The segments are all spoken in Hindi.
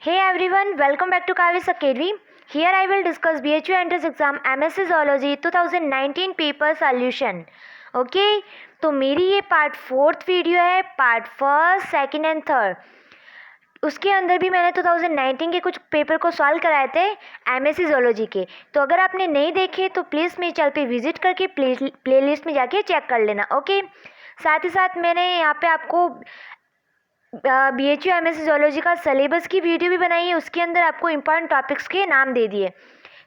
Hey everyone, welcome back to Kavis Academy. Here I will discuss BHU Entrance Exam MSc Zoology 2019 paper solution. Okay, तो मेरी ये पार्ट 4th वीडियो है, part 1st, 2nd and 3rd. उसके अंदर भी मैंने 2019 के कुछ पेपर को सॉल्व कराए थे एमएससी जोलॉजी के. तो अगर आपने नहीं देखे तो प्लीज़ मेरे चैनल पे विजिट करके प्लेलिस्ट में जाके चेक कर लेना. ओके, साथ ही साथ मैंने यहाँ पे आपको BHU MSc जोलॉजी का सिलेबस की वीडियो भी बनाई है. उसके अंदर आपको इम्पॉर्टेंट टॉपिक्स के नाम दे दिए,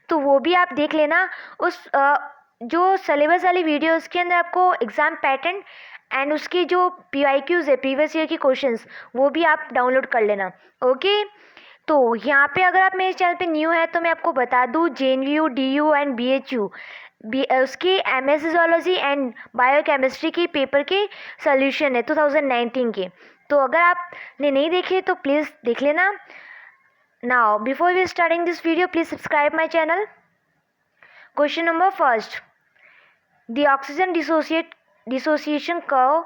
तो वो भी आप देख लेना. उस जो सिलेबस वाली वीडियो उसके अंदर आपको एग्ज़ाम पैटर्न एंड उसकी जो PYQs है, प्रीवियस ईयर की क्वेश्चंस, वो भी आप डाउनलोड कर लेना. ओके, तो यहाँ पे अगर आप मेरे चैनल पे न्यू है तो मैं आपको बता दूँ, JNVU, DU एंड BHU उसकी MSc जोलॉजी एंड बायोकेमिस्ट्री की पेपर के सोल्यूशन है 2019 के. तो अगर आपने नहीं देखे तो प्लीज़ देख लेना. Now before we starting this video please subscribe my channel. Question number first, the oxygen dissociation curve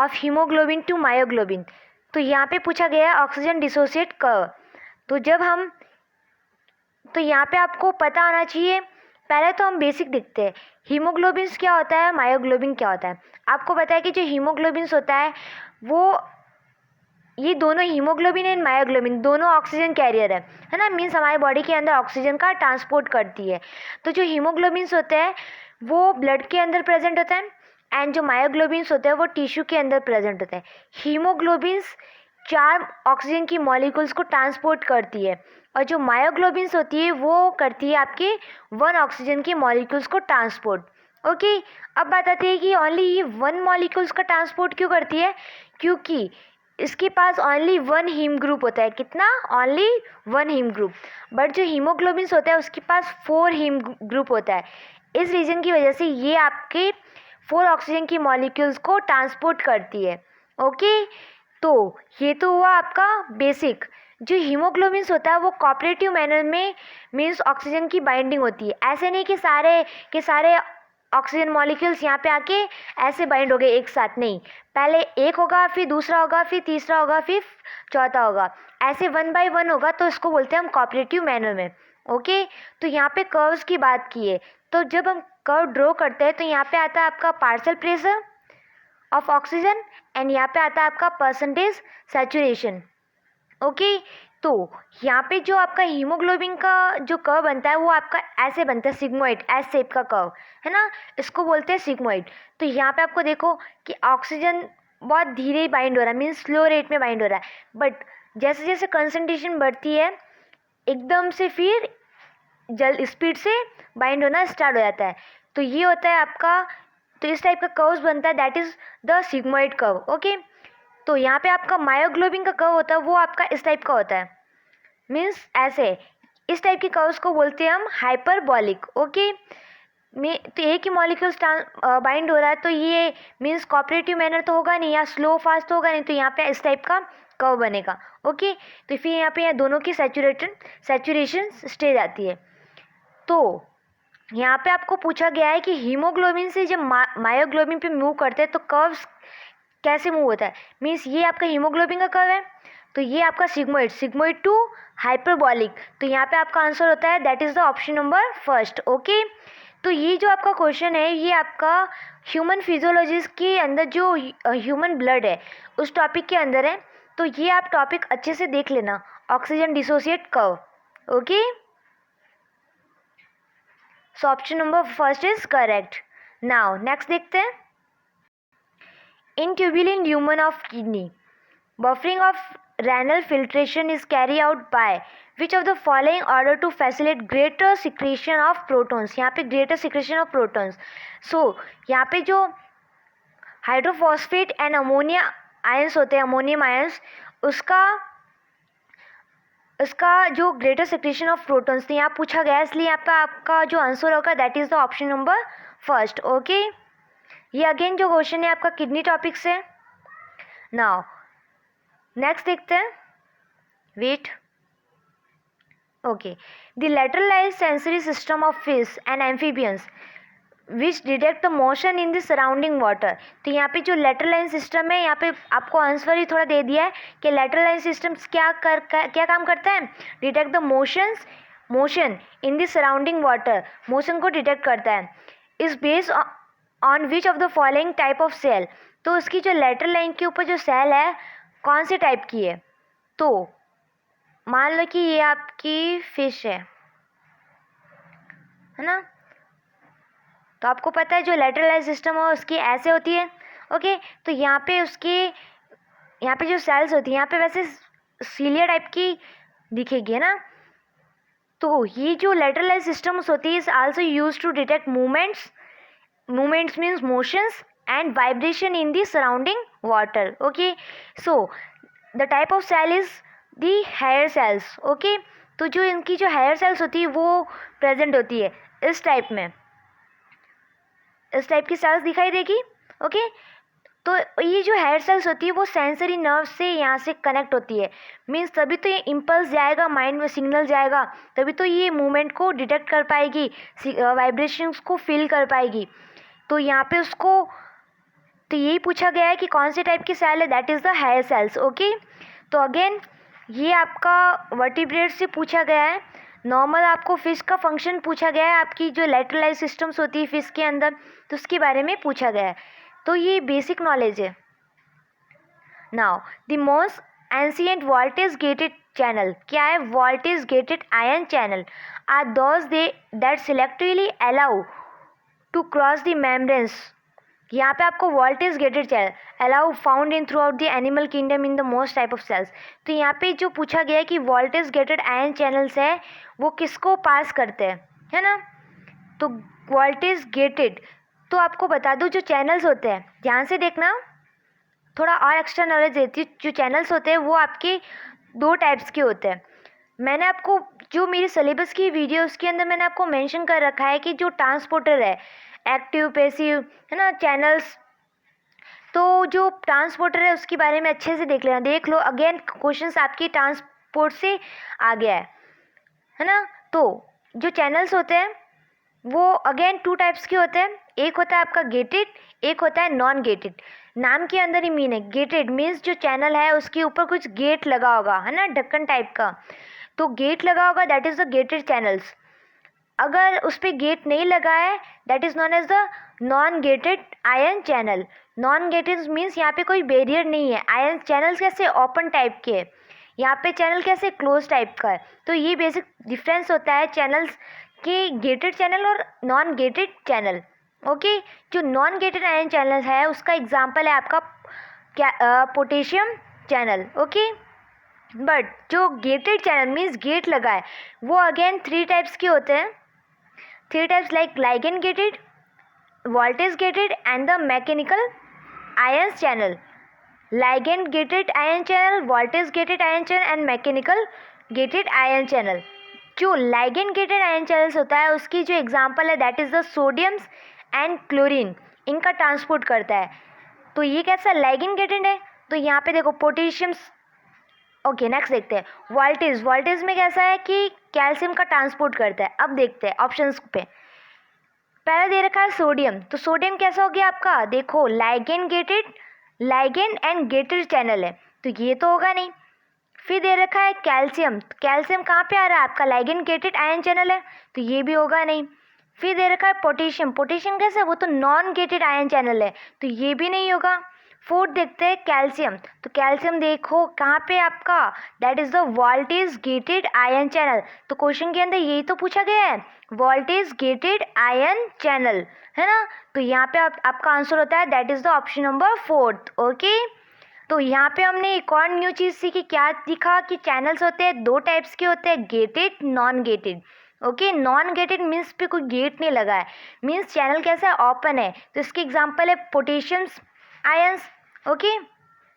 of haemoglobin to myoglobin. तो यहाँ पे पूछा गया है ऑक्सीजन डिसोसिएट कर्व. तो यहाँ पे आपको पता होना चाहिए. पहले तो हम बेसिक देखते हैं, हीमोग्लोबिन्स क्या होता है, मायोग्लोबिन क्या होता है. आपको पता है कि जो हीमोग्लोबिन्स होता है वो ये दोनों हीमोग्लोबिन एंड मायोग्लोबिन दोनों ऑक्सीजन कैरियर है ना. मीन्स हमारे बॉडी के अंदर ऑक्सीजन का ट्रांसपोर्ट करती है. तो जो हीमोग्लोबिन्स होते हैं वो ब्लड के अंदर प्रेजेंट होता है एंड जो मायोग्लोबिन्स होते हैं वो टिश्यू के अंदर प्रेजेंट होते हैं. हीमोग्लोबिन्स 4 ऑक्सीजन की मॉलिक्यूल्स को ट्रांसपोर्ट करती है और जो मायोग्लोबिन्स होती है वो करती है आपके 1 ऑक्सीजन की मॉलिक्यूल्स को ट्रांसपोर्ट. ओके, अब बात आती है कि ओनली ये 1 मॉलिक्यूल्स का ट्रांसपोर्ट क्यों करती है. क्योंकि इसके पास ओनली 1 हीम ग्रुप होता है. कितना? Only 1 haem group. बट जो हीमोग्लोबिन्स होता है उसके पास 4 हीम ग्रुप होता है. इस रीजन की वजह से ये आपके 4 ऑक्सीजन की मॉलिक्यूल्स को ट्रांसपोर्ट करती है. ओके, तो ये तो हुआ आपका बेसिक. जो हीमोग्लोबिन्स होता है वो कोऑपरेटिव मैनर में मीन्स ऑक्सीजन की बाइंडिंग होती है. ऐसे नहीं कि सारे ऑक्सीजन मॉलिक्यूल्स यहाँ पे आके ऐसे बाइंड हो गए एक साथ. नहीं, पहले एक होगा, फिर दूसरा होगा, फिर तीसरा होगा, फिर चौथा होगा. ऐसे 1 बाय 1 होगा, तो इसको बोलते हैं हम कोऑपरेटिव मैनर में. ओके, तो यहाँ पे कर्व्स की बात की है. तो जब हम कर्व ड्रॉ करते हैं तो यहाँ पे आता है आपका partial pressure of oxygen and यहाँ पे आता है आपका परसेंटेज सैचुरेशन. ओके, तो यहाँ पे जो आपका हीमोग्लोबिन का जो कर्व बनता है वो आपका ऐसे बनता है, सिग्मोइड, एस शेप का कर्व है ना, इसको बोलते हैं सिग्मोइड. तो यहाँ पे आपको देखो कि ऑक्सीजन बहुत धीरे बाइंड हो रहा है, मीन्स स्लो रेट में बाइंड हो रहा है. बट जैसे जैसे कंसंट्रेशन बढ़ती है एकदम से फिर जल्द स्पीड से बाइंड होना स्टार्ट हो जाता है. तो ये होता है आपका, तो इस टाइप का कर्व्स बनता है, that is the sigmoid curve. Okay, तो यहाँ पे आपका मायोग्लोबिन का कर्व होता है वो आपका इस टाइप का होता है, मीन्स ऐसे. इस टाइप के कर्व्स को बोलते हैं हम हाइपरबॉलिक. ओके, में तो एक ही मॉलिक्यूल्स बाइंड हो रहा है तो ये मीन्स कोऑपरेटिव मैनर तो होगा नहीं, या स्लो फास्ट तो होगा नहीं, तो यहाँ पे इस टाइप का कर्व बनेगा. ओके, तो फिर यहाँ पे दोनों की सैचुरेशन स्टेज आती है. तो यहाँ पे आपको पूछा गया है कि हीमोग्लोबिन से जब मायोग्लोबिन पे मूव करते हैं तो कर्व्स कैसे मूव होता है. मीन्स ये आपका हीमोग्लोबिन का कर्व है, तो ये आपका सिग्मोइड टू हाइपरबॉलिक. तो यहाँ पे आपका आंसर होता है that is the option number first. Okay, तो ये जो आपका क्वेश्चन है ये आपका ह्यूमन फिजियोलॉजिस्ट के अंदर जो ह्यूमन ब्लड है उस टॉपिक के अंदर है. तो ये आप टॉपिक अच्छे से देख लेना, oxygen dissociate curve. Okay, so option number first is correct. Now next देखते हैं. In tubulin lumen of kidney, buffering of renal filtration is carried out by which of the following order to facilitate greater secretion of protons. यहाँ पे greater secretion of protons. So यहाँ पे जो हाइड्रोफॉस्फेट एंड अमोनिया आयंस होते हैं, अमोनियम आयंस, उसका जो ग्रेटर सिक्रेशन ऑफ प्रोटॉन्स यहाँ पूछा गया है, इसलिए यहाँ पे आपका जो आंसर होगा that is the option number first. Okay, ये अगेन जो क्वेश्चन है आपका किडनी टॉपिक से. नाउ नेक्स्ट देखते हैं. Wait. Okay, the lateralized sensory system of fish and amphibians which detect the motion in the surrounding water. तो यहाँ पे जो लेटरल लाइन सिस्टम है, यहाँ पे आपको आंसर ही थोड़ा दे दिया है कि लेटरल लाइन सिस्टम क्या काम करता है, detect the motion in the surrounding water, motion को डिटेक्ट करता है। Is based on which of the following type of cell. तो उसकी जो लेटरल लाइन के ऊपर जो सेल है कौन से टाइप की है, तो मान लो कि ये आपकी फिश है ना। तो आपको पता है जो लेटरल लाइन सिस्टम है उसकी ऐसे होती है। ओके, तो यहाँ पे जो सेल्स होती है यहाँ पे वैसे सीलिया टाइप की दिखेगी ना। तो ये जो लेटरल लाइन सिस्टम्स होती है is also use to detect movements means motions and vibration in the surrounding water. Okay, so the type of cell is the hair cells. Okay, तो जो इनकी जो हेयर सेल्स होती है वो प्रेजेंट होती है इस टाइप की सेल्स दिखाई देगी। ओके, तो ये जो हेयर सेल्स होती है वो सेंसरी नर्व से यहाँ से कनेक्ट होती है, मीन्स तभी तो ये इम्पल्स जाएगा माइंड में, सिग्नल जाएगा, तभी तो ये मूवमेंट को डिटेक्ट कर पाएगी, वाइब्रेशंस को फील कर पाएगी। तो यहाँ पे उसको तो यही पूछा गया है कि कौन से टाइप की सेल है, that is the hair cells. Okay, तो अगेन ये आपका वर्टिब्रेट से पूछा गया है। नॉर्मल आपको फिश का फंक्शन पूछा गया है, आपकी जो लेटरल लाइन सिस्टम्स होती है फिश के अंदर, तो उसके बारे में पूछा गया है। तो ये बेसिक नॉलेज है। Now the most ancient voltage gated channel क्या है, voltage gated ion channel are those that selectively allow to cross the membranes. यहाँ पे आपको voltage gated channel allow found in throughout the animal kingdom in the most type of cells. तो यहाँ पे जो पूछा गया है कि वोल्टेज गेटेड आयन चैनल्स है वो किसको पास करते हैं, है ना। तो वोल्टेज गेटेड, तो आपको बता दूँ जो चैनल्स होते हैं, ध्यान से देखना, थोड़ा और एक्स्ट्रा नॉलेज देती है। जो चैनल्स होते हैं वो आपके 2 टाइप्स के होते हैं। मैंने आपको जो मेरी सिलेबस की वीडियो उसके अंदर मैंने आपको मेंशन कर रखा है कि जो ट्रांसपोर्टर है, एक्टिव पैसिव, है ना, चैनल्स। तो जो ट्रांसपोर्टर है उसके बारे में अच्छे से देख लेना, देख लो, अगेन क्वेश्चंस आपकी ट्रांसपोर्ट से आ गया है ना। तो जो चैनल्स होते हैं वो अगेन 2 टाइप्स के होते हैं, एक होता है आपका गेटेड, एक होता है नॉन गेटेड। नाम के अंदर ही मीन है, गेटेड मीन्स जो चैनल है उसके ऊपर कुछ गेट लगा होगा, है ना, ढक्कन टाइप का, तो गेट लगा होगा, that is the gated channels. अगर उस पर गेट नहीं लगा है that is non as the non gated ion channel. Non gated means यहाँ पे कोई बैरियर नहीं है। आयन चैनल्स कैसे ओपन टाइप के है, यहाँ पे चैनल कैसे क्लोज टाइप का है। तो ये बेसिक डिफरेंस होता है चैनल्स के, गेटेड चैनल और नॉन गेटेड चैनल। ओके, जो नॉन गेटेड आयन चैनल है उसका एग्जांपल है आपका पोटेशियम चैनल। ओके, बट जो गेटेड चैनल मीन्स गेट लगा है वो अगेन 3 टाइप्स के होते हैं। 3 types like ligand gated, voltage gated and the mechanical ion channel. Ligand gated ion channel, voltage gated ion channel and mechanical gated ion channel. जो लाइगेंड गेटेड आयन चैनल्स होता है उसकी जो एग्जांपल है that is the sodiums and chlorine, इनका ट्रांसपोर्ट करता है। तो ये कैसा लाइगेंड गेटेड है, तो यहाँ पे देखो पोटेशियम्स। ओके, नेक्स्ट देखते हैं वोल्टेज में कैसा है कि कैल्शियम का ट्रांसपोर्ट करता है। अब देखते हैं ऑप्शंस पे, पहले दे रखा है सोडियम, तो सोडियम कैसा हो गया आपका, देखो लाइगेंड एंड गेटेड चैनल है, तो ये तो होगा नहीं। फिर दे रखा है कैल्शियम, तो कैल्शियम कहाँ पे आ रहा है आपका, लाइगेंड गेटेड आयन चैनल है, तो ये भी होगा नहीं। फिर दे रखा है पोटेशियम कैसा है, वो तो नॉन गेटेड आयन चैनल है, तो ये भी नहीं होगा। फोर्थ देखते हैं कैल्शियम, तो कैल्शियम देखो कहाँ पे आपका, that is the voltage gated ion channel. तो क्वेश्चन के अंदर यही तो पूछा गया है, वोल्टेज गेटेड आयन चैनल, है ना। तो यहाँ पे आपका आंसर होता है that is the option number 4। Okay, तो यहाँ पे हमने एक और न्यू चीज़ सीखी, क्या दिखा कि चैनल्स होते हैं 2 टाइप्स के होते हैं, gated non gated. Okay, non gated means पे कोई गेट नहीं लगा है, मीन्स चैनल कैसा है, ओपन है। तो इसकी एग्जांपल है potassiums ions. Okay,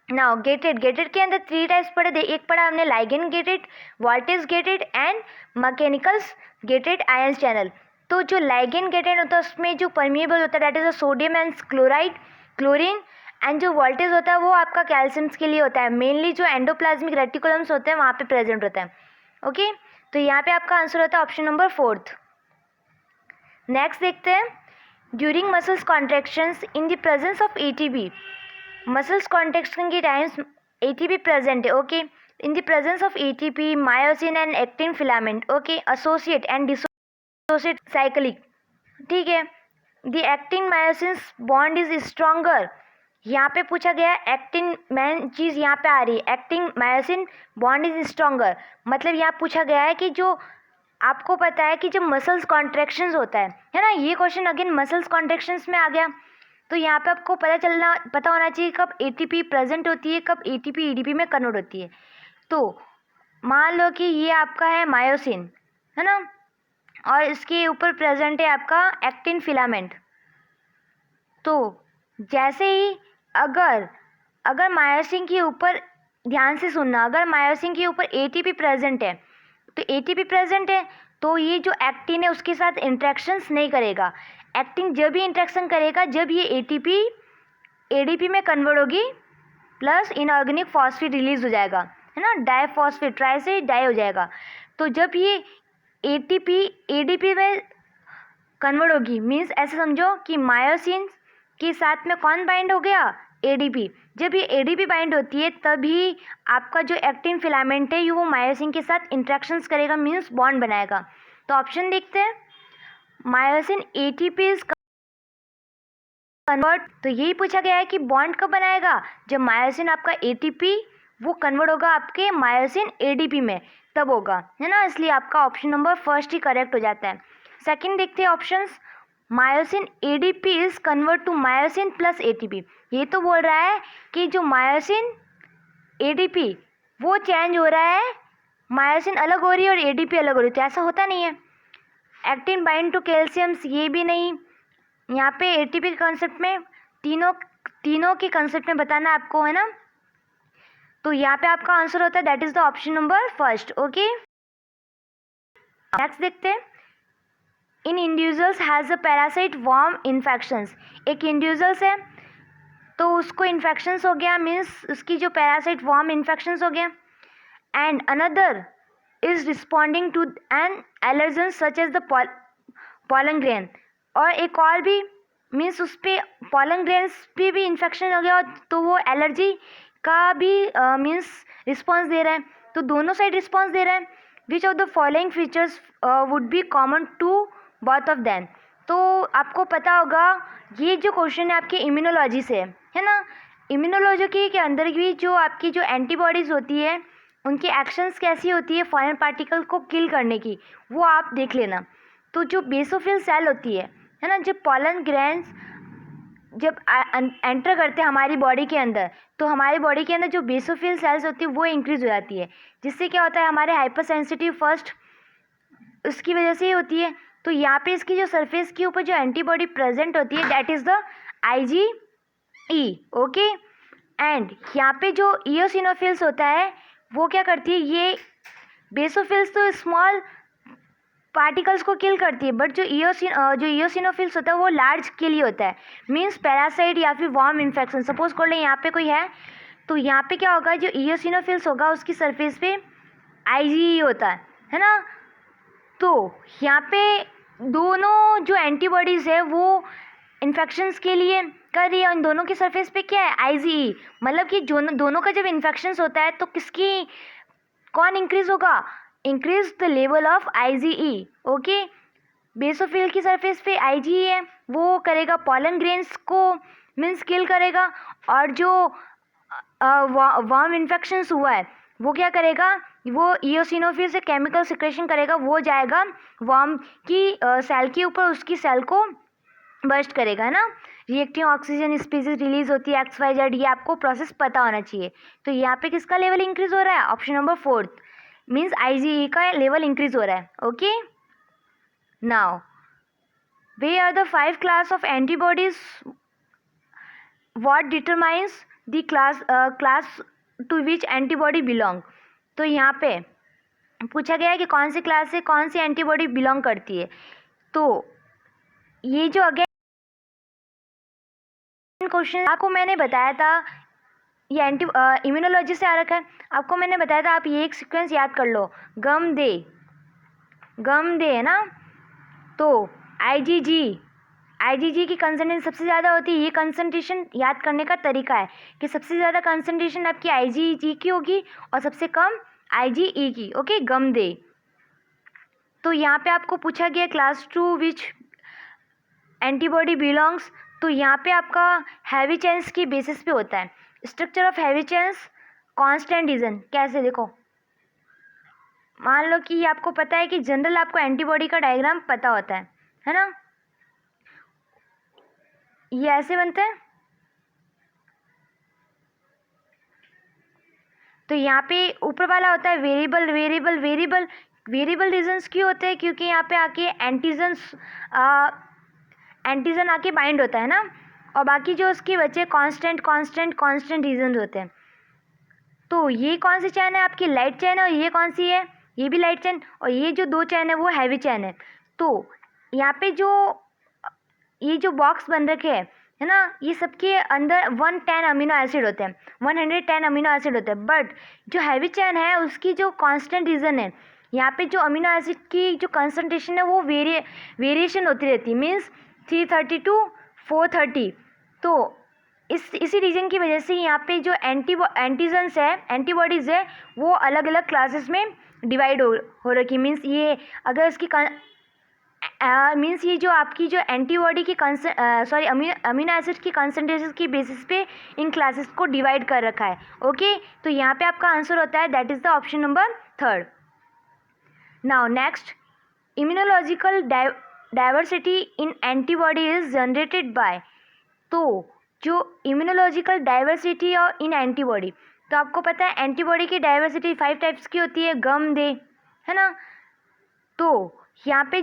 now gated के अंदर 3 टाइप्स पढ़े, एक पढ़ा हमने ligand gated, voltage gated and mechanicals gated ions channel. तो जो लाइगेंड गेटेड होता है उसमें जो परमिएबल होता है that is sodium and chlorine, and जो वोल्टेज होता है वो आपका कैल्शियम्स के लिए होता है, मेनली जो एंडोप्लाज्मिक रेटिकुलम्स होते हैं वहाँ पे प्रेजेंट होता है। ओके, तो यहाँ पे आपका आंसर होता है ऑप्शन नंबर 4। नेक्स्ट देखते हैं during muscles contractions in the presence of ATP, muscles contraction के टाइम्स एटीपी प्रेजेंट है, okay, in the presence of ATP myosin and actin filament, okay, associate and dissociate cyclic, ठीक है। The actin myosins bond is stronger, यहाँ पे पूछा गया है एक्टिन, मेन चीज़ यहाँ पे आ रही है, actin myosin bond is stronger, मतलब यहाँ पूछा गया है कि जो आपको पता है कि जब मसल्स कॉन्ट्रैक्शंस होता है ना, ये क्वेश्चन अगेन मसल्स कॉन्ट्रैक्शंस में आ गया, तो यहाँ पे आपको पता होना चाहिए कब एटीपी प्रेजेंट होती है, कब एटीपी ईडीपी में कन्वर्ट होती है। तो मान लो कि ये आपका है मायोसिन, है ना, और इसके ऊपर प्रेजेंट है आपका एक्टिन फिलामेंट। तो जैसे ही अगर मायोसिन के ऊपर, ध्यान से सुनना, अगर मायोसिन के ऊपर एटीपी प्रेजेंट है, तो एटीपी प्रेजेंट है तो ये जो एक्टिन है उसके साथ इंट्रैक्शंस नहीं करेगा। एक्टिन जब भी इंट्रैक्शन करेगा जब ये एटीपी एडीपी में कन्वर्ट होगी, प्लस इनऑर्गेनिक फॉस्फेट रिलीज हो जाएगा, है ना, डाइफॉस्फेट, ट्राई से डाई हो जाएगा। तो जब ये एटीपी एडीपी में कन्वर्ट होगी, मीन्स ऐसे समझो कि मायोसिन के साथ में कौन बाइंड हो गया, एडीपी। जब ये एडीपी बाइंड होती है तभी आपका जो एक्टिन फिलामेंट है वो मायोसिन के साथ इंट्रैक्शंस करेगा, मीन्स बॉन्ड बनाएगा। तो ऑप्शन देखते हैं, मायोसिन एटीपी इज कन्वर्ट, तो यही पूछा गया है कि बॉन्ड कब बनाएगा, जब मायोसिन आपका एटीपी वो कन्वर्ट होगा आपके मायोसिन एडीपी में, तब होगा, है ना, इसलिए आपका ऑप्शन नंबर फर्स्ट ही करेक्ट हो जाता है। सेकंड देखते हैं options, myosin ADP is convert to myosin plus ATP, ये तो बोल रहा है कि जो मायोसिन एडीपी वो चेंज हो रहा है, मायोसिन अलग हो रही है और एडीपी अलग हो रही है, तो ऐसा होता नहीं है। एक्टिन बाइंड टू कैल्शियम्स, ये भी नहीं, यहाँ पे एटीपी के कंसेप्ट में तीनों के कंसेप्ट में बताना आपको, है ना, तो यहाँ पे आपका आंसर होता है that is the option number first, okay. Next देखते हैं, in individuals has a parasite worm infections, एक इंडिविजुअल्स है तो उसको इन्फेक्शंस हो गया, मीन्स उसकी जो पैरासाइट वॉर्म इन्फेक्शंस हो गया, and another is responding to an allergen such as the pollen grain, और एक और भी, मीन्स उस पर पॉलन ग्रेन्स पे भी इन्फेक्शन हो गया तो वो एलर्जी का भी मीन्स रिस्पॉन्स दे रहा है, तो दोनों साइड रिस्पॉन्स दे रहा है। Which of the following features would be common to both of them, तो आपको पता होगा ये जो क्वेश्चन है आपके इम्यूनोलॉजी से है ना, इम्यूनोलॉजी के अंदर भी जो आपकी जो एंटीबॉडीज़ होती है उनकी एक्शंस कैसी होती है फॉरेन पार्टिकल को किल करने की, वो आप देख लेना। तो जो बेसोफिल सेल होती है ना, जब पॉलन ग्रैन्स जब एंटर करते हैं हमारी बॉडी के अंदर, तो हमारी बॉडी के अंदर जो बेसोफिल सेल्स होती है वो इंक्रीज़ हो जाती है, जिससे क्या होता है हमारे हाइपर सेंसिटिव फर्स्ट उसकी वजह से ही होती है। तो यहाँ पे इसकी जो सरफेस के ऊपर जो एंटीबॉडी प्रेजेंट होती है that is the IgE, okay. And यहाँ पे जो इयोसिनोफिल्स होता है वो क्या करती है, ये बेसोफिल्स तो स्मॉल पार्टिकल्स को किल करती है, बट जो इयोसिनोफिल्स होता है वो लार्ज के लिए होता है, मीन्स पैरासाइट या फिर वॉर्म इन्फेक्शन। सपोज कर ले यहाँ पे कोई है तो यहाँ पे क्या होगा, जो इयोसिनोफिल्स होगा उसकी सरफेस पे IgE होता है ना। तो यहाँ पे दोनों जो एंटीबॉडीज़ है वो इन्फेक्शंस के लिए कर रही है, उन दोनों की सरफेस पे क्या है IgE, मतलब कि दोनों का जब इन्फेक्शंस होता है तो किसकी कौन इंक्रीज होगा, increase the level of IgE, okay. Basophil की सरफेस पे IgE है, वो करेगा पॉलन ग्रेन्स को मीन्स किल करेगा, और जो वर्म इन्फेक्शंस हुआ है वो क्या करेगा, वो इयोसिनोफिल से केमिकल सिक्रेशन करेगा, वो जाएगा वर्म की सेल के ऊपर, उसकी सेल को बर्स्ट करेगा, है ना। रिएक्टिव ऑक्सीजन स्पीसीज रिलीज होती है XYZ, ये आपको प्रोसेस पता होना चाहिए। तो यहाँ पे किसका लेवल इंक्रीज हो रहा है, option number fourth, means IgE का लेवल इंक्रीज हो रहा है, okay. Now they are the 5 class of antibodies, what determines the class to which antibody belong, तो यहाँ पे पूछा गया है कि कौन सी क्लास से कौन सी एंटीबॉडी बिलोंग करती है। तो ये जो अगेन क्वेश्चन आपको मैंने बताया था, ये इम्यूनोलॉजी से आ रखा है, आपको मैंने बताया था आप ये एक सीक्वेंस याद कर लो, गम दे है ना, तो IgG IgG की कंसंट्रेशन सबसे ज़्यादा होती है। ये कंसंट्रेशन याद करने का तरीका है कि सबसे ज़्यादा कंसंट्रेशन आपकी IgG की होगी और सबसे कम IgE की। ओके, गम दे। तो यहाँ पे आपको पूछा गया क्लास 2 विच एंटीबॉडी बिलोंग्स, तो यहाँ पे आपका हैवी चेन्स की बेसिस पे होता है। Structure of heavy chains constant division कैसे, देखो मान लो कि आपको पता है कि जनरल आपको एंटीबॉडी का डायग्राम पता होता है ना, ये ऐसे बनते हैं। तो यहाँ पे ऊपर वाला होता है variable variable variable. Variable regions क्यों होते हैं, क्योंकि यहाँ पे आके एंटीजन आके बाइंड होता है ना, और बाकी जो उसके बचे कांस्टेंट कांस्टेंट कांस्टेंट रीजन होते हैं। तो ये कौन सी चैन है आपकी, लाइट चैन है, और ये कौन सी है, ये भी लाइट चैन, और ये जो 2 चैन है वो हैवी चैन है। तो यहाँ पे जो ये जो बॉक्स बन रखे है ना, ये सबके अंदर 110 अमीनो एसिड होते हैं, 110 अमीनो एसिड होते हैं। बट जो हैवी चैन है उसकी जो कांस्टेंट रीजन है, यहाँ पे जो अमीनो एसिड की जो कंसंट्रेशन है वो वेरिएशन होती रहती है, मीन्स 330 to 430। तो इसी रीजन की वजह से यहाँ पे जो एंटीजन्स है, एंटीबॉडीज़ है, वो अलग अलग क्लासेस में डिवाइड हो रखी। मीन्स ये अगर इसकी मीन्स ये जो आपकी जो एंटीबॉडी की अमीनो एसिड की कंसंट्रेशन की बेसिस पे इन क्लासेस को डिवाइड कर रखा है। ओके, तो यहाँ पे आपका आंसर होता है that is the option number 3rd। Now next, immunological diversity in antibody is generated by. तो जो इम्यूनोलॉजिकल डाइवर्सिटी और इन एंटीबॉडी, तो आपको पता है एंटीबॉडी की डाइवर्सिटी 5 टाइप्स की होती है, गम दे, है ना। तो यहाँ पे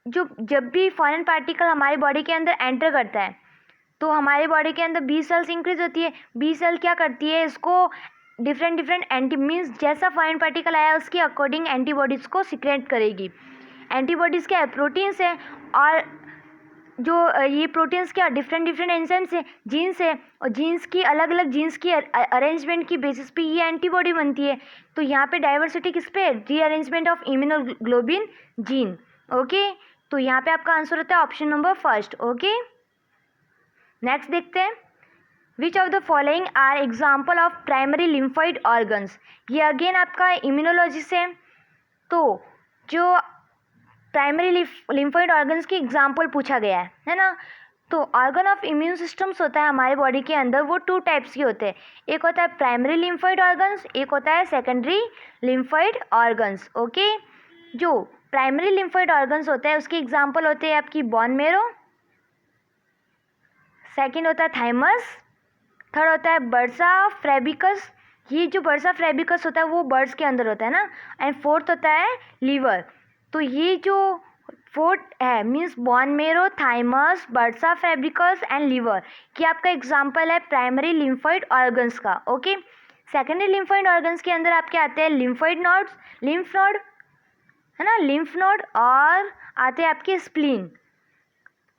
जब भी फॉरेन पार्टिकल हमारी बॉडी के अंदर एंटर करता है तो हमारे बॉडी के अंदर बी सेल्स इंक्रीज होती है। बी सेल क्या करती है, इसको डिफरेंट एंटी मीन्स जैसा फॉरेन पार्टिकल आया उसके अकॉर्डिंग एंटीबॉडीज़ को सिक्रेट करेगी। एंटीबॉडीज़ क्या है, प्रोटीन्स है, और जो ये प्रोटीन्स क्या डिफरेंट एंजाइम्स है, जीन्स है, और जीन्स की अलग अलग जीन्स की अरेंजमेंट की बेसिस पे ये एंटीबॉडी बनती है। तो यहाँ पे डाइवर्सिटी किस पे, rearrangement of immunoglobulin gene. Okay, तो यहाँ पे आपका आंसर होता है option number 1st। Okay, next देखते हैं, which of the following are example of primary lymphoid organs. ये अगेन आपका इम्यूनोलॉजी से, तो जो प्राइमरी लिम्फोइड ऑर्गन्स की एग्जाम्पल पूछा गया है ना। तो ऑर्गन ऑफ इम्यून सिस्टम्स होता है हमारे बॉडी के अंदर, वो 2 टाइप्स के होते हैं, एक होता है प्राइमरी लिम्फोइड ऑर्गन्स, एक होता है सेकेंडरी लिम्फोइड ऑर्गन्स। ओके, जो प्राइमरी लिम्फोइड ऑर्गन्स होते हैं उसके एग्जाम्पल होते हैं आपकी बोन मैरो, सेकेंड होता है थाइमस, थर्ड होता है बर्सा फ्रेबिकस, ये जो बर्सा फ्रेबिकस होता है वो बर्ड्स के अंदर होता है ना, एंड फोर्थ होता है लीवर। तो ये जो 4th है means bone marrow, thymus, bursa Fabricius and liver, कि आपका एग्जाम्पल है प्राइमरी लिम्फोइड ऑर्गन्स का। ओके, सेकेंडरी लिम्फोइड ऑर्गन्स के अंदर आपके आते हैं लिम्फोइड नोड्स, लिम्फ नोड है ना, लिम्फ नोड, और आते हैं आपके स्प्लीन।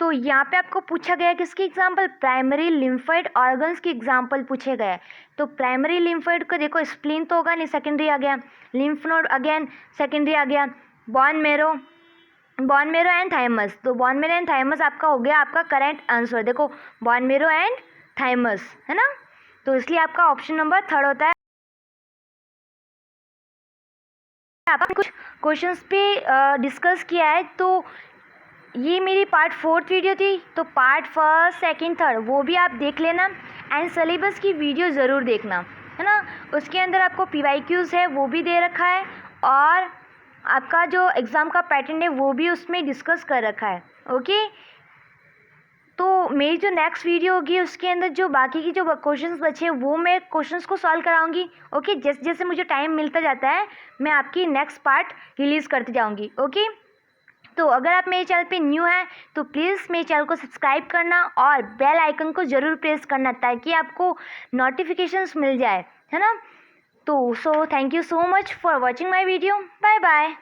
तो यहाँ पे आपको पूछा गया किसकी एग्जाम्पल, प्राइमरी लिम्फोइड ऑर्गन्स की एग्जाम्पल पूछे गए। तो प्राइमरी लिम्फोइड को देखो, स्प्लीन तो होगा नहीं, सेकेंडरी आ गया, लिम्फ नोड अगेन सेकेंडरी आ गया, बोन मैरो एंड थाइमस। तो बोन मैरो एंड थाइमस आपका हो गया आपका करेक्ट आंसर। देखो बोन मैरो एंड थाइमस है ना, तो इसलिए आपका ऑप्शन नंबर 3rd होता है। आपने कुछ क्वेश्चंस पे डिस्कस किया है, तो ये मेरी पार्ट 4th वीडियो थी। तो पार्ट 1st, 2nd, 3rd वो भी आप देख लेना, एंड सिलेबस की वीडियो ज़रूर देखना है ना। उसके अंदर आपको PYQs है वो भी दे रखा है, और आपका जो एग्ज़ाम का पैटर्न है वो भी उसमें डिस्कस कर रखा है। ओके, तो मेरी जो नेक्स्ट वीडियो होगी उसके अंदर जो बाकी की जो क्वेश्चंस बचे वो मैं क्वेश्चंस को सॉल्व कराऊंगी। ओके, जैसे जैसे मुझे टाइम मिलता जाता है मैं आपकी नेक्स्ट पार्ट रिलीज़ करती जाऊंगी। ओके, तो अगर आप मेरे चैनल पे न्यू हैं तो प्लीज़ मेरे चैनल को सब्सक्राइब करना और बेल आइकन को ज़रूर प्रेस करना, ताकि आपको नोटिफिकेशंस मिल जाए, है ना। तो thank you so much for watching my video, bye bye.